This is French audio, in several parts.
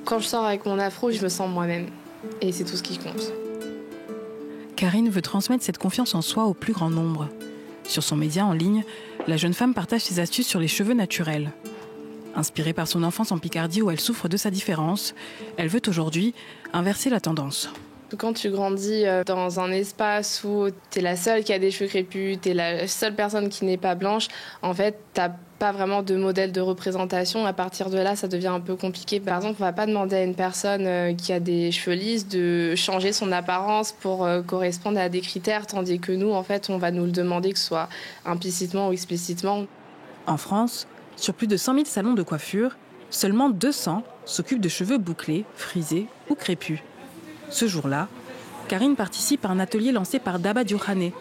Quand je sors avec mon afro, je me sens moi-même. Et c'est tout ce qui compte. Karine veut transmettre cette confiance en soi au plus grand nombre. Sur son média en ligne, la jeune femme partage ses astuces sur les cheveux naturels. Inspirée par son enfance en Picardie où elle souffre de sa différence, elle veut aujourd'hui inverser la tendance. Quand tu grandis dans un espace où tu es la seule qui a des cheveux crépus, tu es la seule personne qui n'est pas blanche, en fait, tu n'as pas vraiment de modèle de représentation. À partir de là, ça devient un peu compliqué. Par exemple, on ne va pas demander à une personne qui a des cheveux lisses de changer son apparence pour correspondre à des critères, tandis que nous, en fait, on va nous le demander, que ce soit implicitement ou explicitement. En France, sur plus de 100 000 salons de coiffure, seulement 200 s'occupent de cheveux bouclés, frisés ou crépus. Ce jour-là, Karine participe à un atelier lancé par Daba Diokhane.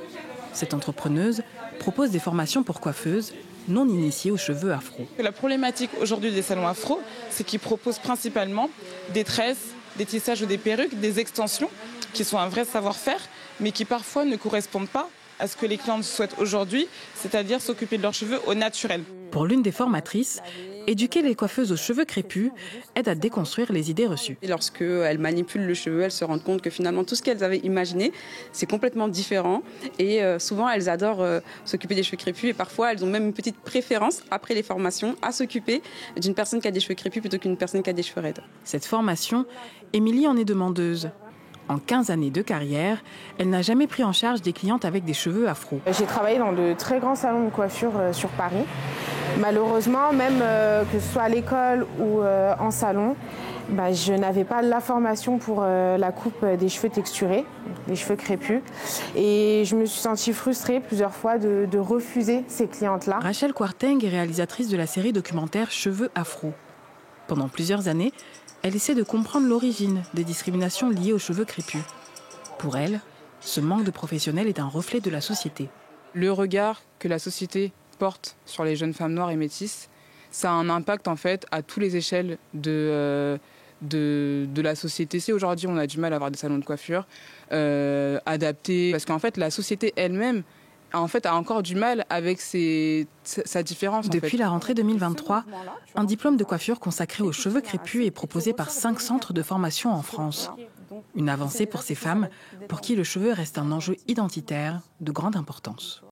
Cette entrepreneuse propose des formations pour coiffeuses non initiées aux cheveux afro. La problématique aujourd'hui des salons afro, c'est qu'ils proposent principalement des tresses, des tissages ou des perruques, des extensions qui sont un vrai savoir-faire, mais qui parfois ne correspondent pas à ce que les clientes souhaitent aujourd'hui, c'est-à-dire s'occuper de leurs cheveux au naturel. Pour l'une des formatrices, éduquer les coiffeuses aux cheveux crépus aide à déconstruire les idées reçues. Lorsqu'elles manipulent le cheveu, elles se rendent compte que finalement tout ce qu'elles avaient imaginé, c'est complètement différent. Et souvent, elles adorent s'occuper des cheveux crépus et parfois, elles ont même une petite préférence, après les formations, à s'occuper d'une personne qui a des cheveux crépus plutôt qu'une personne qui a des cheveux raides. Cette formation, Émilie en est demandeuse. En 15 années de carrière, elle n'a jamais pris en charge des clientes avec des cheveux afro. J'ai travaillé dans de très grands salons de coiffure sur Paris. Malheureusement, même que ce soit à l'école ou en salon, je n'avais pas la formation pour la coupe des cheveux texturés, des cheveux crépus. Et je me suis sentie frustrée plusieurs fois de refuser ces clientes-là. Rachel Kwarteng est réalisatrice de la série documentaire Cheveux afro. Pendant plusieurs années, elle essaie de comprendre l'origine des discriminations liées aux cheveux crépus. Pour elle, ce manque de professionnels est un reflet de la société. Le regard que la société porte sur les jeunes femmes noires et métisses, ça a un impact en fait à toutes les échelles de la société. Si aujourd'hui on a du mal à avoir des salons de coiffure adaptés, parce qu'en fait la société elle-même a encore du mal avec sa différence. Depuis la rentrée 2023, un diplôme de coiffure consacré aux cheveux crépus est proposé par 5 centres de formation en France. Une avancée pour ces femmes pour qui le cheveu reste un enjeu identitaire de grande importance.